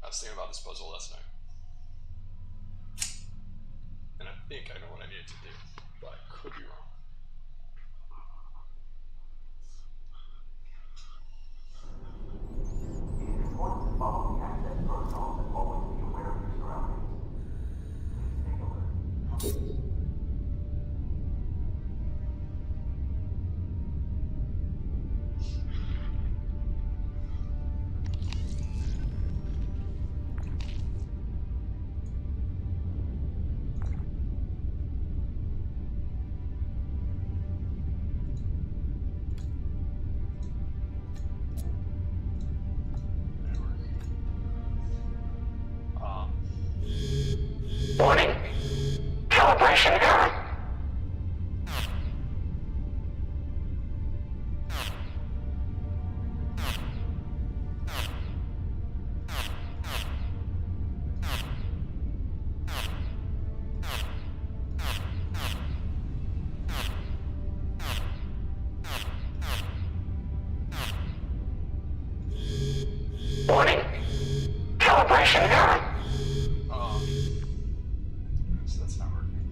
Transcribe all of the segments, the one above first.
I was thinking about this puzzle last night. And I think I know what I needed to do, but I could be wrong. It is important to follow the access protocol and always be aware of your surroundings. Please stay alert. Warning. Calibration error. Warning. Calibration error. So that's not working.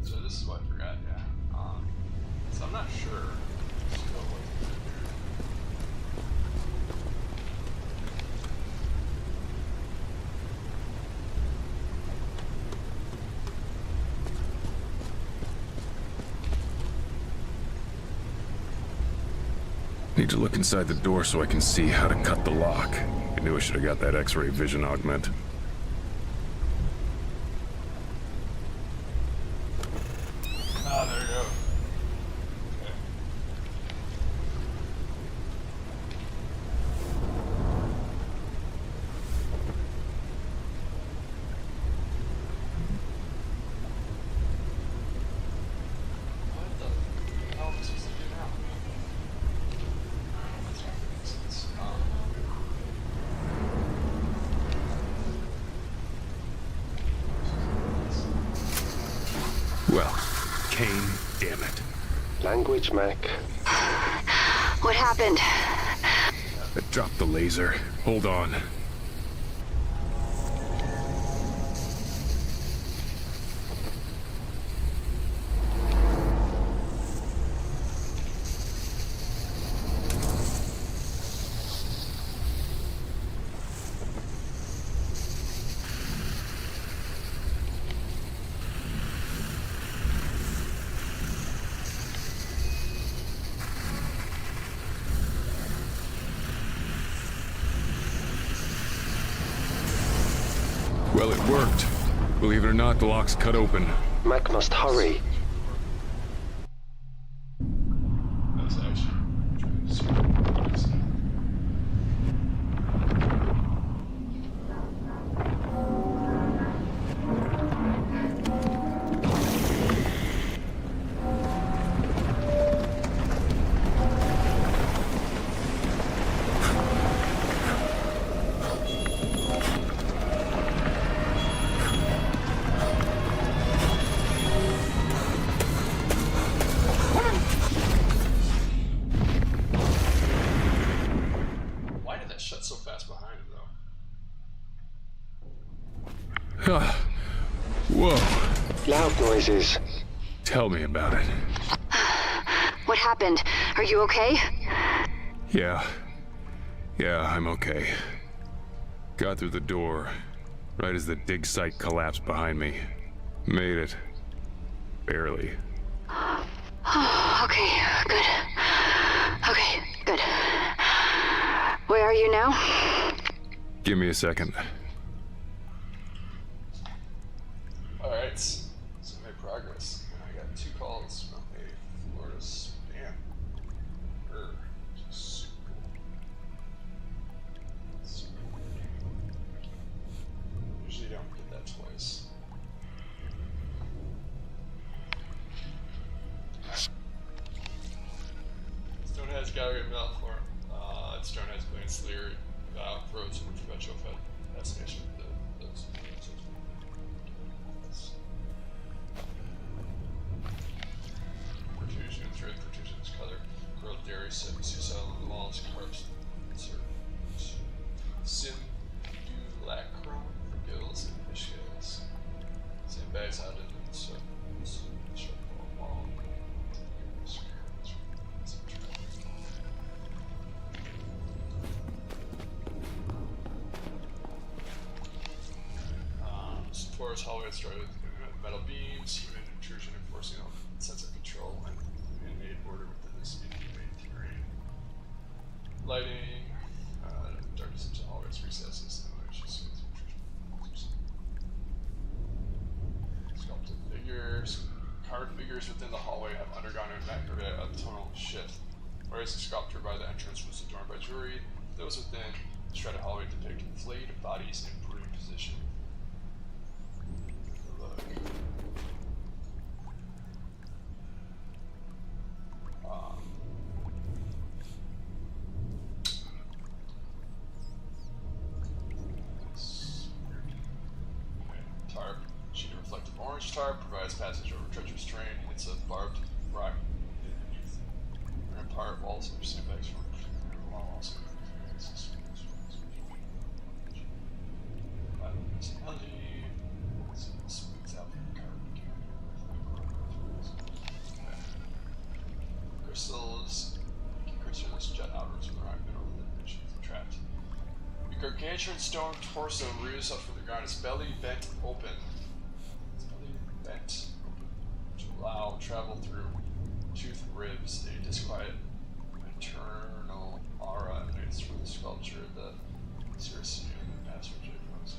So this is what I forgot, yeah. So I'm not sure still what to do. Need to look inside the door so I can see how to cut the lock. I knew I should have got that X-ray vision augment. Ah, there you go. Okay. What the hell am I supposed to do now? That's not making sense. Well, Kane, damn it. Language Mac. What happened? I dropped the laser. Hold on. Well, it worked. Believe it or not, the lock's cut open. Mac must hurry. That's actually why did that shut so fast behind him, though? Whoa. Loud noises. Tell me about it. What happened? Are you okay? Yeah. Yeah, I'm okay. Got through the door, right as the dig site collapsed behind me. Made it. Barely. Okay, good. Okay, good. Where are you now? Give me a second. Alright, so made progress. I got 2 calls from a Florida spam. Super cool. Super cool. Usually don't get that twice. Stonehead's gallery of Malform. Stonehead's playing Slayer approach and retrofit destination. Those. Protrusion, thread protrusions, color. dairy cell on the walls, carved simulacrum for gills and fish scales. Sandbags out in the sharp wall. Supports hallway started with metal beams, human intrusion enforcing a sense of control and man-made order within this inhumane terrain. Lighting, darkness into hallways, recesses, and sculpted figures. Carved figures within the hallway have undergone a tonal shift. Whereas the sculpture by the entrance was adorned by jewelry, those within the shredded hallway depict flayed bodies in brooding position. Tarp, sheet of reflective orange tarp provides passage over treacherous terrain. It's a barbed rock underneath. Part walls of sandbags from walls. Smooths out the carbon crystals jet outwards from the rock middle of the dimensions trapped. The gargantuan stone torso rears up from the ground, its belly bent open. To allow travel through toothed ribs. A disquiet internal aura emanates from the sculpture. The Circe and the Master J pose.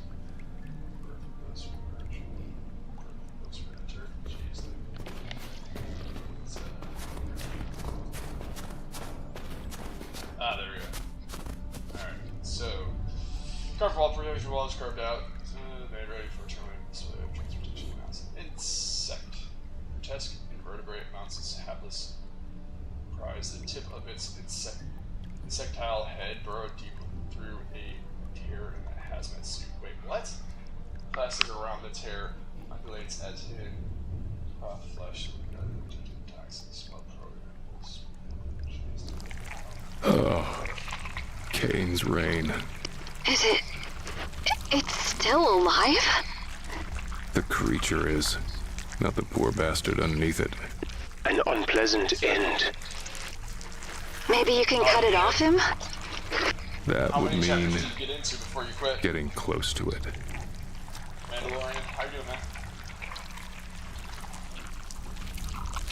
Jeez. There we go. Alright, so carved wall projection wall is carved out. Made ready for terminal display of transportation mounts. Insect. Grotesque invertebrate mounts its hapless prize. The tip of its insectile head burrowed deep through a tear in a hazmat suit. Wait, what? Plastic around the tear undulates as hidden flesh with toxins. Small program. Oh, Kane's reign. Is it... It's still alive? The creature is, not the poor bastard underneath it. An unpleasant end. Maybe you can cut it off him? That How would many chapters mean did you get into before you quit? getting close to it. Mandalorian, how you doing, man?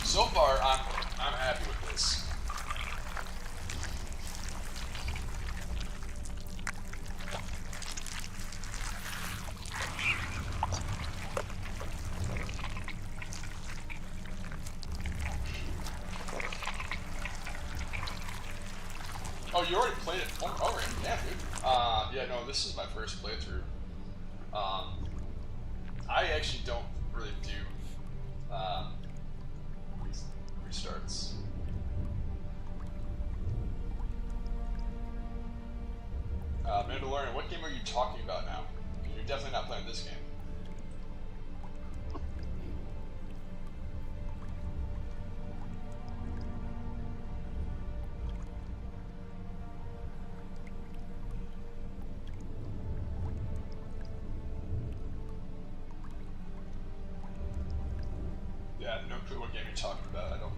So far, I'm happy with this. Oh, you already played it? Oh, yeah, dude. Yeah, no, this is my first playthrough. I actually don't really do restarts. Mandalorian, what game are you talking about now? You're definitely not playing this game. Yeah, no clue what game you're talking about. I don't.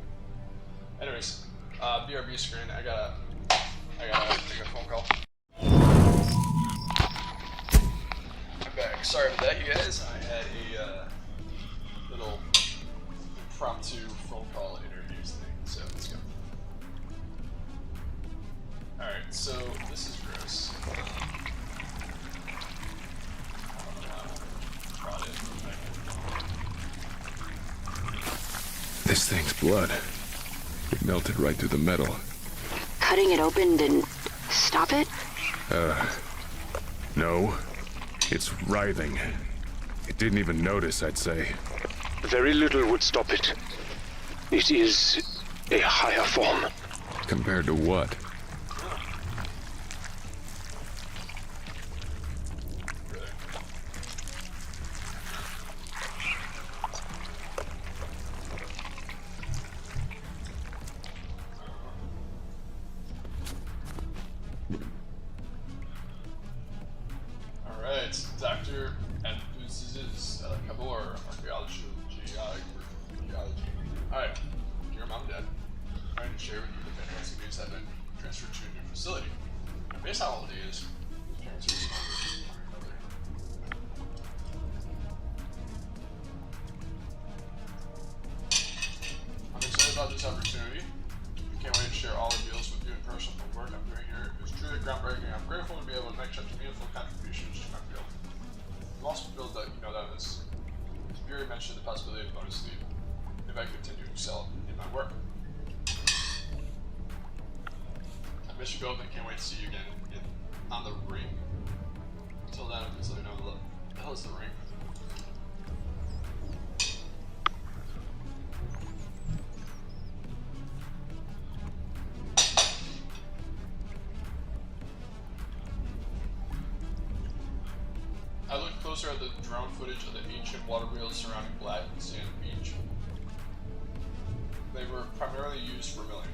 Anyways, BRB screen. I gotta take a phone call. I'm back. Sorry about that, you guys. I had a little impromptu phone call interviews thing. So let's go. All right. So this is gross. This thing's blood. It melted right through the metal. Cutting it open didn't stop it? No. It's writhing. It didn't even notice, I'd say. Very little would stop it. It is a higher form. Compared to what? share with you the fantastic news that have been transferred to a new facility. Based on how old he is, his parents are I'm excited about this opportunity. I can't wait to share all the deals with you in person. The work I'm doing here is truly groundbreaking. I'm grateful to be able to make such meaningful contributions to my field. I'm also thrilled that you know that this Fury mentioned the possibility of bonus leave if I continue to excel in my work. I miss you both and can't wait to see you again on the ring. Until then, please let me know what the hell is the ring. I looked closer at the drone footage of the ancient water wheels surrounding Black Sand Beach. They were primarily used for milling.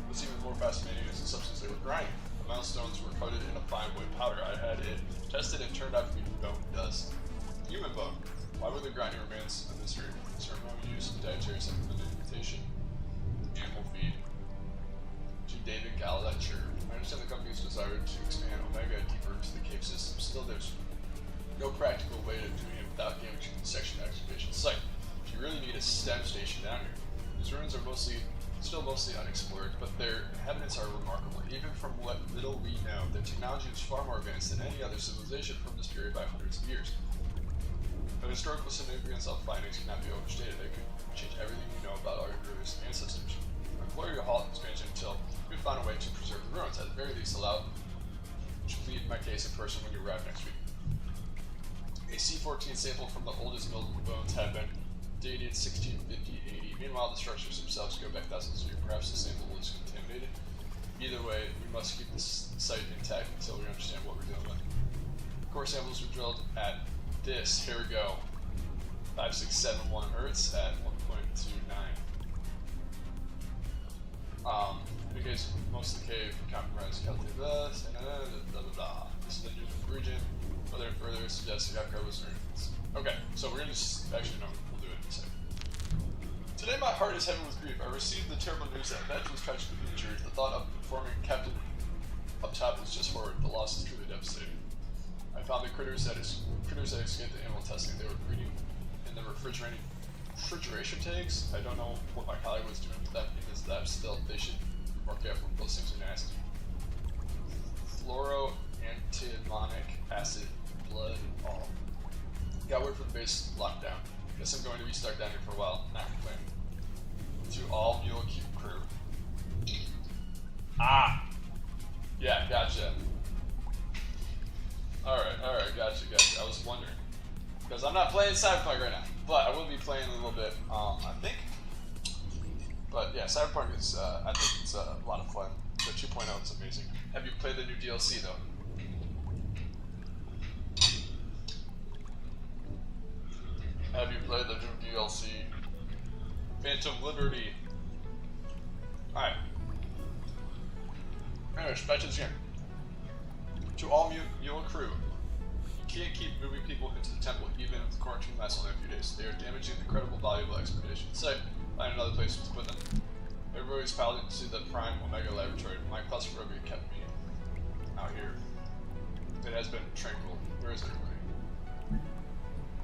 What's even more fascinating is the substance they were grinding. The milestones were coated in a fine white powder. I had it tested and turned out to be bone dust. Human bone. Why were the grinding remains a mystery? Is there no use in dietary supplementation? Animal feed. To David Gall lecture. I understand the company's desire to expand Omega deeper into the cave system. Still, there's no practical way of doing it without damaging the section excavation site. You really need a STEM station down here. These ruins are still mostly unexplored, but their inhabitants are remarkable. Even from what little we know, their technology is far more advanced than any other civilization from this period by hundreds of years. The historical significance of findings cannot be overstated. They could change everything you know about our earliest ancestors. I implore you to halt expansion until we find a way to preserve the ruins. At the very least, allow to plead my case in person when you arrive next week. A C14 sample from the oldest milled bones have been dated 1650-80. Meanwhile, the structures themselves go back thousands of years. Perhaps the sample was contaminated. Either way, we must keep this site intact until we understand what we're dealing with. Core samples were drilled at this. Here we go. 5671 Hertz at 1.29. Because most of the cave compromised calculated blah blah blah. This is the news of the region. Whether further suggests the outcome was earned. Okay, so we're gonna just actually no, we'll do it in a second. Today my heart is heavy with grief. I received the terrible news that Veg was tragically injured. The thought of informing Captain up top was just horrid. The loss is truly devastating. I found the critters that escaped the animal testing. They were breeding in the refrigeration tanks. I don't know what my colleague was doing with them in his lab. Still, they should be more careful. Those things are nasty. Fluoroantimonic acid, blood, all. Got word from the base lockdown. Guess I'm going to be stuck down here for a while. Not complaining. To all Mule Cube crew. Ah! Yeah, gotcha. Alright, gotcha. I was wondering. Because I'm not playing Cyberpunk right now. But I will be playing a little bit, I think. But yeah, Cyberpunk is, I think it's a lot of fun. The 2.0 is amazing. Have you played the new DLC though? Have you played the new DLC? Phantom Liberty. Alright. Anyways, back to this game. To all Mule crew, you can't keep moving people into the temple even if the quarantine lasts only a few days. They are damaging the incredible, valuable expedition. Say, find another place to put them. Everybody's piloted to the Prime Omega Laboratory. My claustrophobia kept me out here. It has been tranquil. Where is everybody?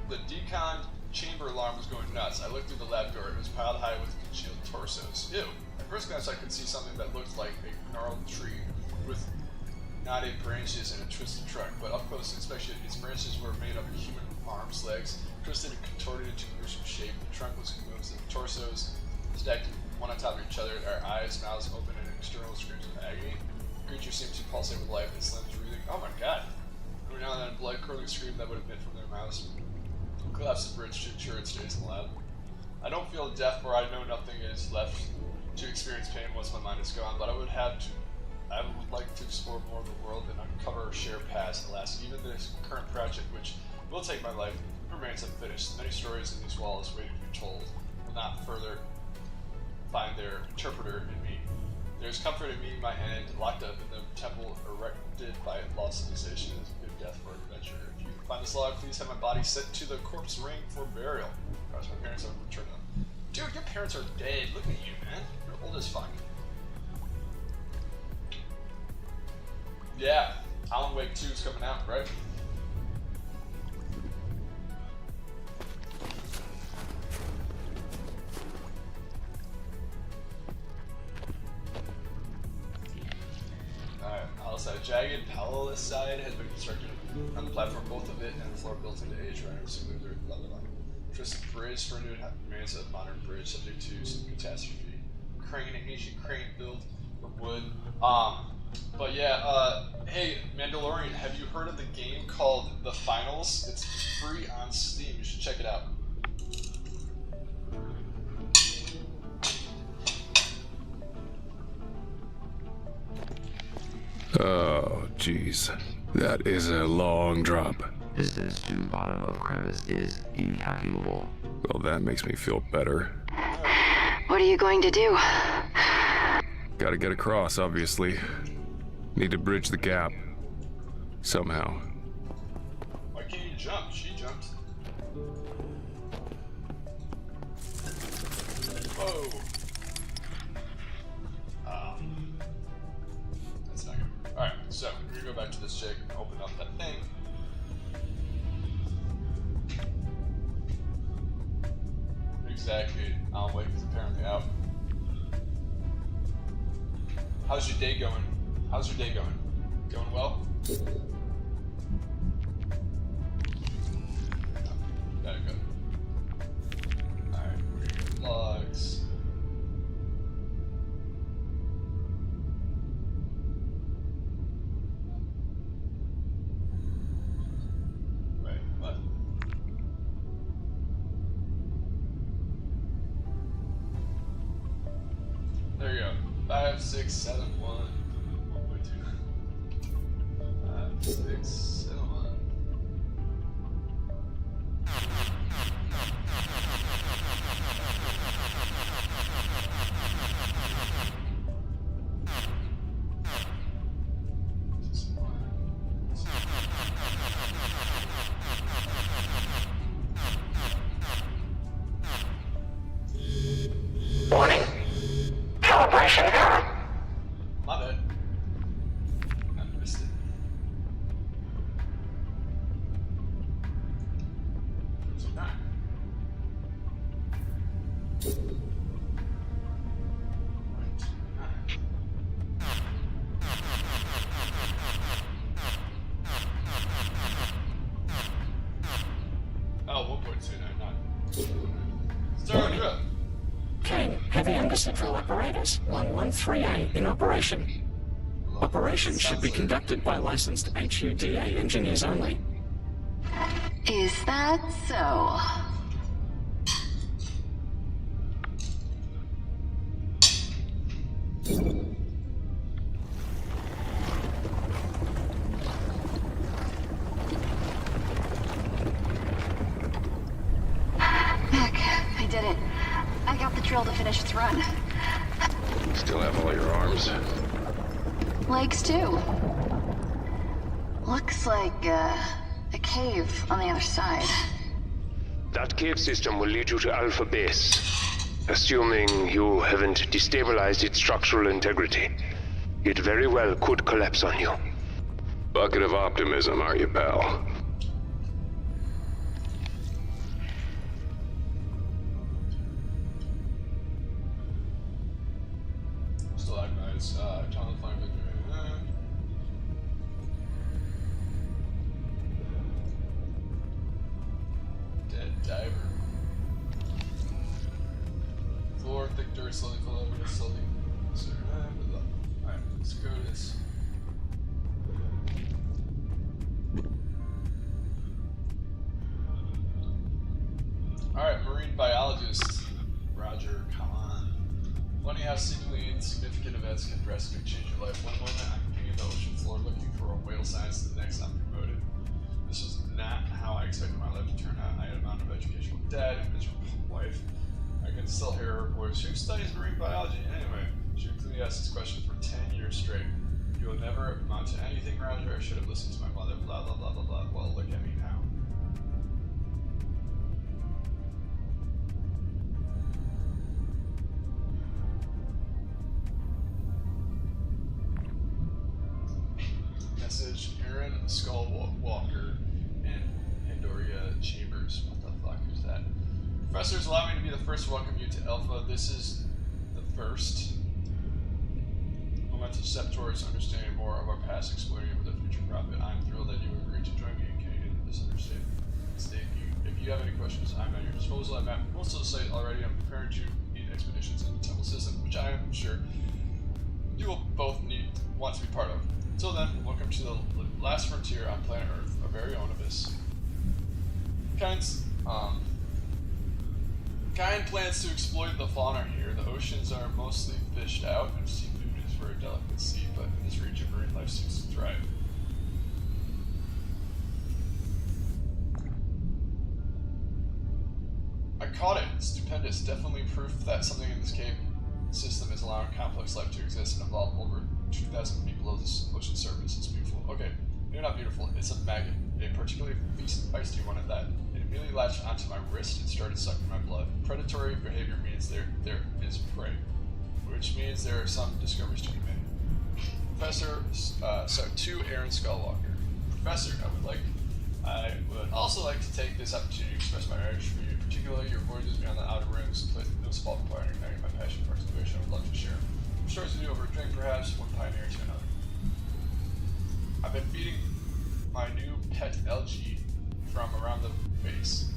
The decon chamber alarm was going nuts. I looked through the lab door. It was piled high with congealed torsos. Ew. At first glance, I could see something that looked like a gnarled tree with knotted branches and a twisted trunk, but up close inspection, its branches were made of human arms, legs, twisted and contorted into gruesome shape. The trunk was composed of torsos stacked one on top of each other, our eyes, mouths open, and external screams of agony. The creature seemed to pulsate with life, its limbs breathing. Oh my god! Every now and then, a blood-curdling scream that would emit from their mouths. Collapsed the bridge to ensure it stays in the lab. I don't feel deaf, or I know nothing is left to experience pain once my mind is gone, but I would like to explore more of the world and uncover a shared past. Alas, even this current project, which will take my life, remains unfinished. Many stories in these walls waiting to be told will not further find their interpreter in me. There's comfort in me, my hand locked up in the temple erected by lost civilization is a good death for adventure. If you find this log, please have my body sent to the corpse ring for burial. Perhaps my parents have returned them. Dude, your parents are dead. Look at you, man. You're old as fuck. Yeah, Alan Wake 2 is coming out, right? Alright, jagged palace side has been constructed on the platform, both of it and the floor built into age right to move their level line. Just a bridge for a new remains of modern bridge subject to some catastrophe. Crane, ancient crane built for wood. But yeah, hey, Mandalorian, have you heard of the game called The Finals? It's free on Steam. You should check it out. Oh, jeez. That is a long drop. Distance to bottom of crevice is incalculable. Well, that makes me feel better. What are you going to do? Gotta get across, obviously. Need to bridge the gap. Somehow. Why can't you jump? She jumped. Whoa. That's not gonna work. Alright, so we're gonna go back to this chick and open up that thing. Exactly. Alan Wake is apparently out. How's your day going? How's your day going? Going well? Very good. Alright, we're gonna get logs. Wait, what? There you go. 5, 6, 7, 1. 1.2. 5, 6, 7, 1. Warning. Calibration error. My bad. I missed it. So not. Oh, 1.29, not. Start it up. Kane, heavy under-central apparatus 113A in operation. Operations should be conducted by licensed HUDA engineers only. Is that so? Heck, I did it. I got the drill to finish its run. Still have all your arms. Legs too. Looks like a cave on the other side. That cave system will lead you to Alpha Base, assuming you haven't destabilized its structural integrity. It very well could collapse on you. Bucket of optimism, are you, pal? Still agonize. Turn the flame victory. Dead diver. Floor, thick dirt, slowly fill over, slowly. Alright, let's go to this. Alright, marine biologist. Roger, come on. Funny how seemingly insignificant events can drastically change your life. One moment I'm peeing the ocean floor looking for a whale science, the next I'm promoted. This was not how I expected my life to turn out. I had a mountain of educational debt and miserable wife. I can still hear her voice. Who studies marine biology? Anyway, She repeatedly asked this question for 10 years straight. You will never amount to anything around here. I should have listened to my mother. Blah, blah, blah, blah, blah. Well, look at me now. Message, Aaron Skullwalker and Pandoria Chambers. What the fuck is that? Professors, allow me to be the first to welcome you to Alpha. This is the first momentous step towards understanding more of our past, exploring it with a future profit. I'm thrilled that you agreed to join me in Canadian in this understanding. If you have any questions, I'm at your disposal. I'm at most of the site already. I'm preparing to lead expeditions in the temple system, which I am sure you will both want to be part of. Until then, welcome to the last frontier on planet Earth, our very own abyss. Kind plans to exploit the fauna here. The oceans are mostly fished out, and seafood is a very delicate sea, but in this region, marine life seems to thrive. I caught it. Stupendous. Definitely proof that something in this cave system is allowing complex life to exist and evolve over 2,000 feet below the ocean surface. It's beautiful. Okay, maybe not beautiful. It's a maggot. A particularly feisty one at that. It immediately latched onto my wrist and started sucking my blood. Predatory behavior means there is prey, which means there are some discoveries to be made. To Aaron Skullwalker. Professor, I would also like to take this opportunity to express my admiration for you, particularly your voyages beyond the outer rims, but no small part in igniting my passion for exploration. I would love to share. Stories to do over a drink, perhaps, one pioneer to another. I've been feeding my new pet LG from around the base.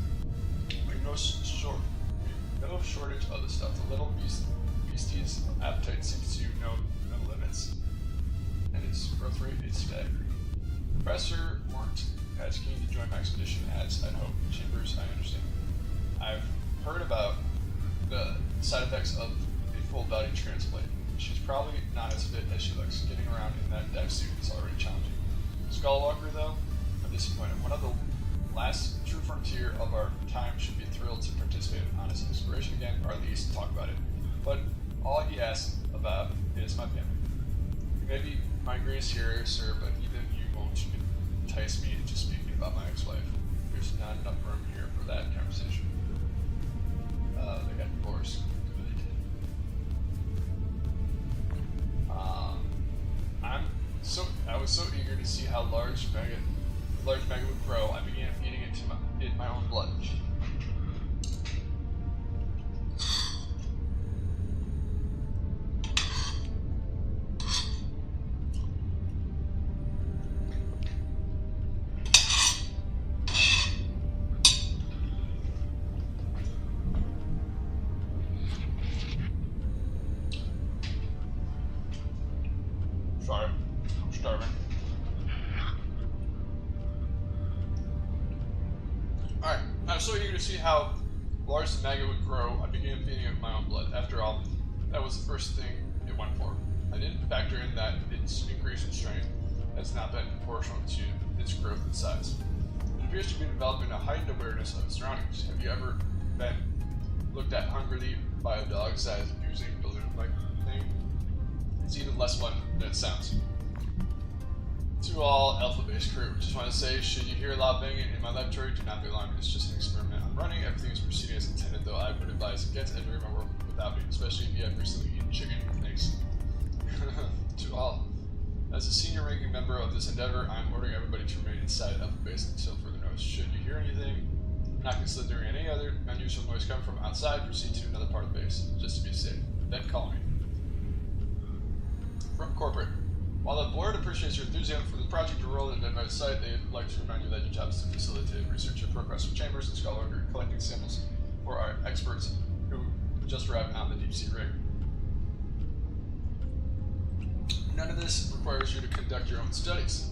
We have no shortage of the stuff. The little beastie's appetite seems to know no limits, and its growth rate is staggering. Professor weren't as keen to join my expedition as I'd hoped. Chambers, I understand. I've heard about the side effects of a full body transplant. She's probably not as fit as she looks. Getting around in that dev suit is already challenging. Skullwalker, though, I'm disappointed. One of the last true frontier of our time should be thrilled to participate in honest exploration again, or at least talk about it. But all he asks about is my family. You may be my greatest hero, sir, but even you won't entice me into speaking about my ex-wife. There's not enough room here for that conversation. They got divorced. I was so eager to see how large maggot would grow, I began feeding it in my own blood. Sorry, I'm starving. Alright, I was so eager to see how large the maggot would grow, I began feeding it my own blood. After all, that was the first thing it went for. I didn't factor in that its increase in strength has not been proportional to its growth and size. It appears to be developing a heightened awareness of its surroundings. Have you ever been looked at hungrily by a dog-sized using balloon-like thing? It's even less fun than it sounds. To all Alpha-based crew, just want to say, should you hear loud banging in my laboratory, do not be alarmed. It's just an experiment I'm running. Everything is proceeding as intended, though I would advise against entering my work without me, especially if you have recently eaten chicken. Thanks. To all. As a senior ranking member of this endeavor, I'm ordering everybody to remain inside Alpha-Base until further notice. Should you hear anything, not considering any other unusual noise coming from outside, proceed to another part of the base, just to be safe. Then call me. From corporate. While the board appreciates your enthusiasm for the project you rolled in by the site, they'd like to remind you that your job is to facilitate research at Professor Chambers and Skullwalker, collecting samples for our experts who just arrived on the deep sea rig. None of this requires you to conduct your own studies.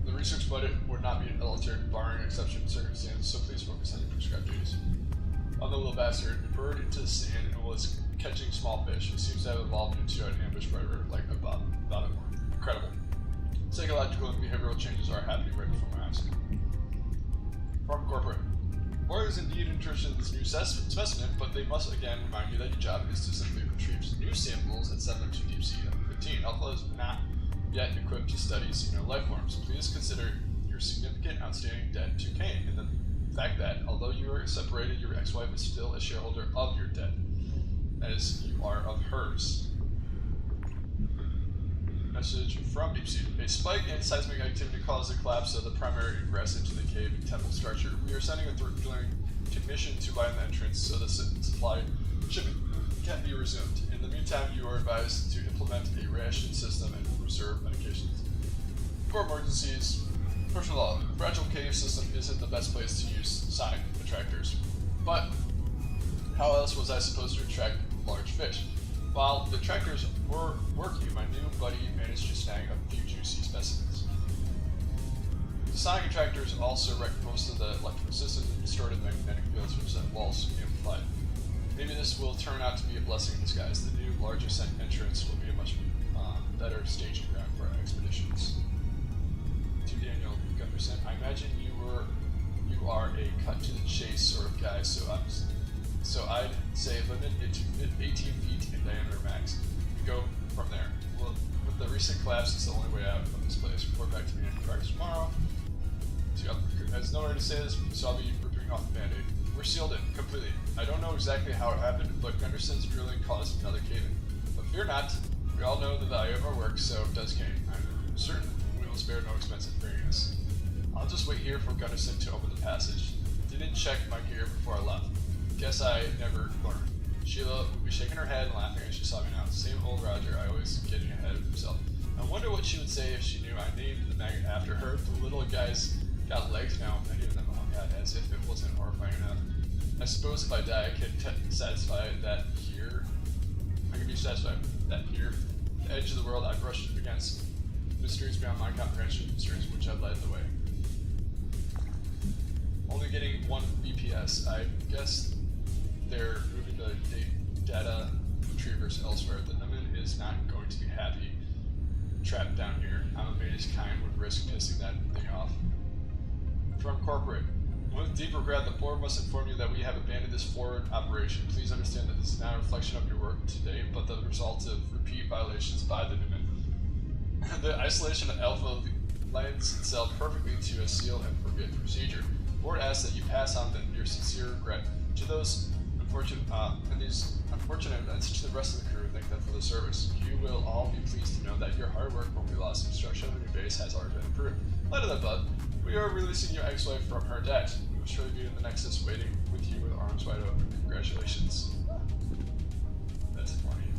The research budget would not be altered, barring exceptional circumstances, so please focus on your prescribed duties. On the little bastard, he burrowed into the sand and was catching small fish. He seems to have evolved into an ambush predator like a bobbit. Incredible. Psychological and behavioral changes are happening right before my eyes. From corporate. Board is indeed interested in this new specimen, but they must again remind you that your job is to simply retrieves new samples and send them to Deep Sea F-15. Alpha is not yet equipped to study xeno life forms. Please consider your significant outstanding debt to Kane, and the fact that, although you are separated, your ex-wife is still a shareholder of your debt, as you are of hers. Message from Deep Sea. A spike in seismic activity caused the collapse of the primary egress into the cave temple structure. We are sending a drilling technician to line the entrance so the supply shipping can be resumed. In the meantime, you are advised to implement a ration system and reserve medications. For emergencies, first of all, fragile cave system isn't the best place to use sonic attractors. But how else was I supposed to attract large fish? While the attractors were working, my new buddy managed to snag a few juicy specimens. The sonic attractors also wrecked most of the electrical systems and distorted magnetic fields which set walls amplified. Maybe this will turn out to be a blessing in disguise. The new, larger entrance will be a much better staging ground for our expeditions. To Daniel Gunderson, I imagine you are a cut to the chase sort of guy, so I'd say limit it to 18 feet in diameter max. Go from there. Well, with the recent collapse, it's the only way out of this place. Report back to me in progress tomorrow. There's nowhere to say this, so I'll be ripping off the band-aid. We're sealed in, completely. I don't know exactly how it happened, but Gunderson's drilling caused another cave-in. But fear not, we all know the value of our work, so does Kane. I'm certain we will spare no expense in bringing us. I'll just wait here for Gunderson to open the passage. Didn't check my gear before I left. Guess I never learned. Sheila would be shaking her head and laughing as she saw me now. Same old Roger, always getting ahead of himself. I wonder what she would say if she knew I named the maggot after her. The little guy's got legs now, many of them, oh god, as if it wasn't horrifying enough. I suppose if I die, I can be satisfied that here, the edge of the world I brushed against mysteries beyond my comprehension, mysteries which have led the way. Only getting 1 BPS. I guess they're moving the data retrievers elsewhere. The Numen is not going to be happy trapped down here. I'm amazed his kind would risk pissing that thing off. From corporate. With deep regret, the board must inform you that we have abandoned this forward operation. Please understand that this is not a reflection of your work today, but the result of repeat violations by the Numen. The isolation of Alpha lends itself perfectly to a seal and forget procedure. The board asks that you pass on your sincere regret to those unfortunate events to the rest of the crew and thank them for the service. You will all be pleased to know that your hard work won't be lost. Construction of your base has already been approved. Light of that, bud. We are releasing your ex-wife from her debt. We will surely be in the Nexus waiting with you with arms wide open. Congratulations. That's funny.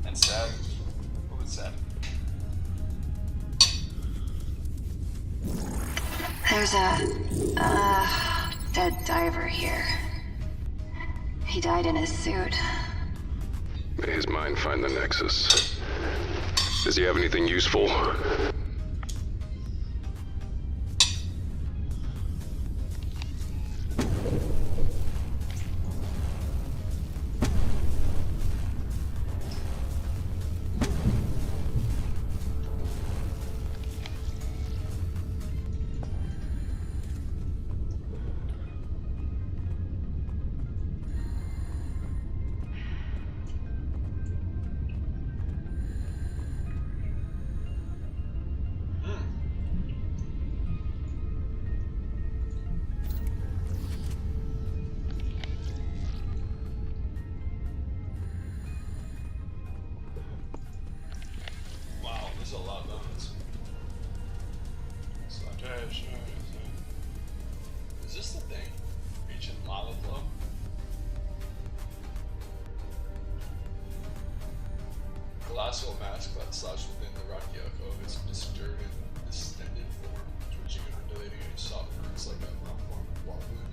And sad. A little bit sad. There's a dead diver here. He died in his suit. May his mind find the Nexus. Does he have anything useful? A lot of bones. Is this the thing? Ancient lava flow? Colossal mask that slouched within the rocky echo of its distended form, twitching and undulating in soft currents like a malformed wall balloon.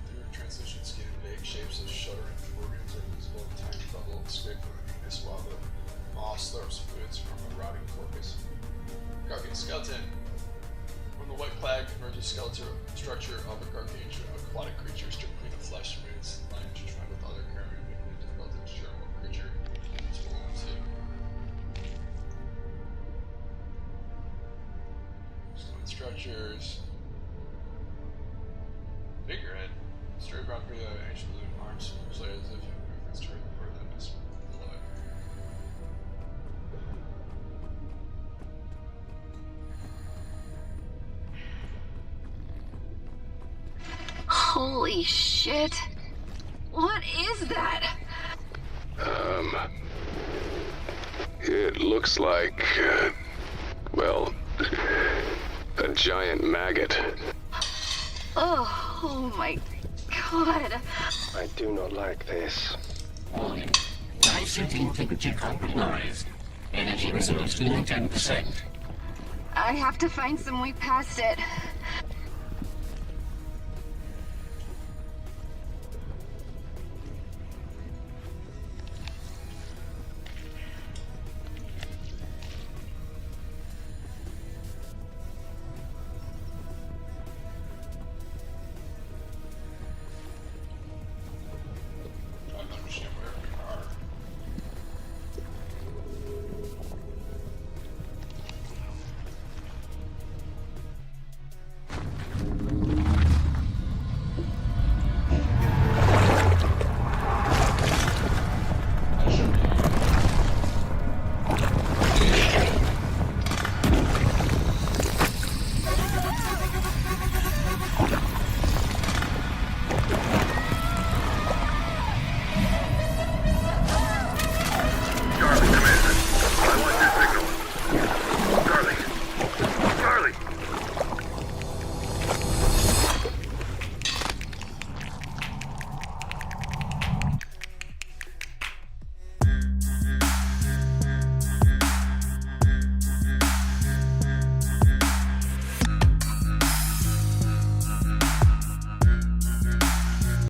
Through translucent skin and vague shapes of shuddering organs are visible in tiny bubble scraped from a swab of moss slurps fluids from a rotting corpus. Gargantuan skeleton. From the white plague emerges skeletal structure of a gargantuan aquatic creature stripped clean of flesh and its line intertwined with other carrion, making it difficult to determine what creature is belonging to. Stone structures. Figurehead. Straight brown video of ancient balloon arms, as if Holy shit. What is that? It looks like, well, a giant maggot. Oh my god. I do not like this. Warning. Dye-suit integrity compromised. Energy reserves below 10%. I have to find some way past it.